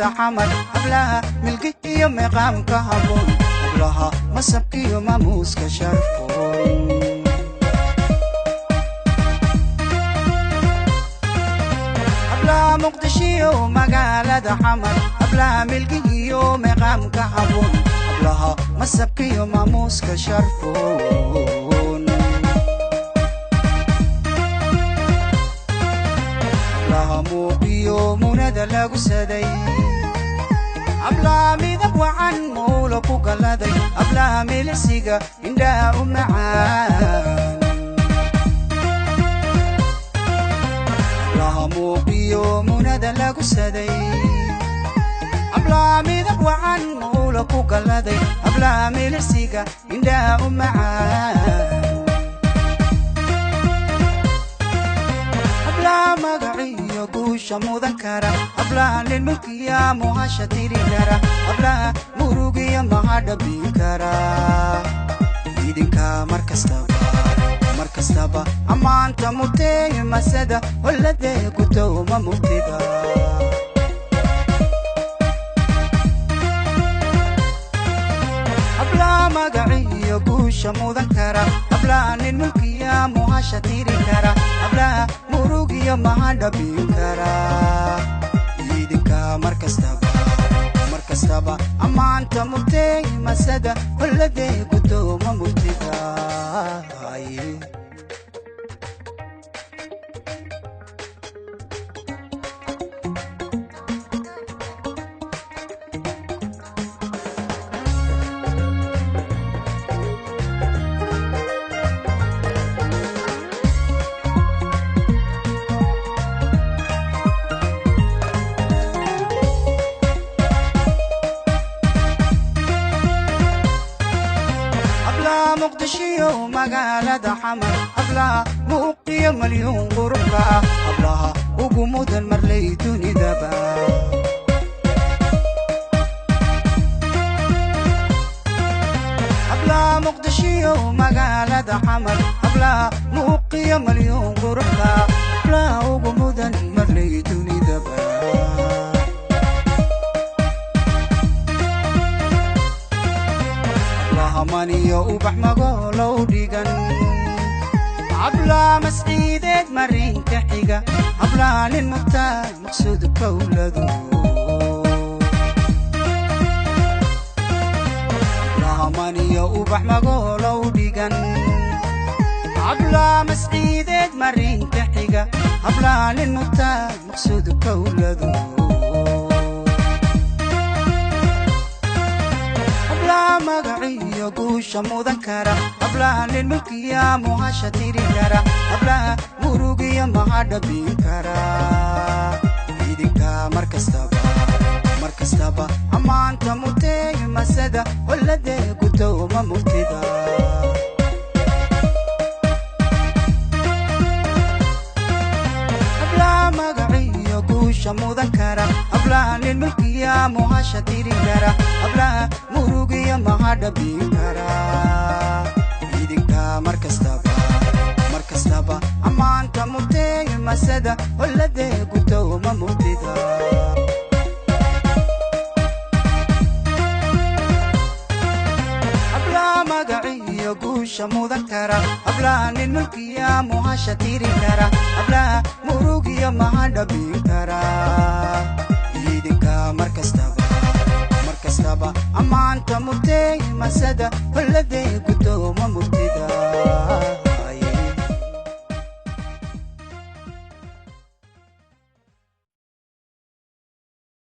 magaalada xamar hablaha milki iyo maqaamka haboon hablaha masabka iyo maamuuska sharfoon hablaha muqdisho magaalada xamar hablaha milki iyo maqaamka haboon hablaha masabka iyo maamuuska sharfoon موقيو مناد لاغو سداي أبلا ميدب وعن مولكو قلداي أبلا ميلسيغا إندا معان أبلا موقيو مناد لاغو سداي أبلا ميدب وعن مولكو قلداي أبلا ميلسيغا إندا معان magaciyo guusha mudan kara hablaha nin mulkiya muhasha tiri kara hablaha murugiya mahadhabin kara idinka markastaba amaanta murtee masada walladee gudowma murtida hablaha magaciyo guusha mudan kara hablaha nin mulkiya muhasha tiri kara hablaha murugiya mahadhabin kara idinka markastaba amaanta murtee masada walladee gudowma murtida مقدشيو مقالة حمر أبلها موقية مليون غرفة أبلها وقمود المرليتوني دبا أبلها مقدشيو مقالة حمر أبلها موقية مليون غرفة أبلها وقمود المرليتوني دبا مانيو وبحمقو لو ديغن عبلا مسعيدت مرين كحيقة عبلا للمختار مقصود كولدو عبلا مانيو وبحمقو لو ديغن عبلا مسعيدت مرين كحيقة عبلا للمختار مقصود كولدو magaciyo guusha mudan kara hablaha nin mulkiya muhasha tiri kara hablaha murugiya mahadhabin kara idinka markastaba amaanta murtee masada walladee gudowma murtida hablaha magaciyo guusha mudan kara hablaha nin mulkiya muhasha tiri kara hablaha murugiya mahadhabin kara idinka markastaba amaanta murtee masada walladee gudowma murtida hablaha magaciyo guusha mudan kara hablaha nin mulkiya muhasha tiri kara hablaha murugiya mahadhabin kara idinka markastaba amaanta murtee masada walladee gudowma murtida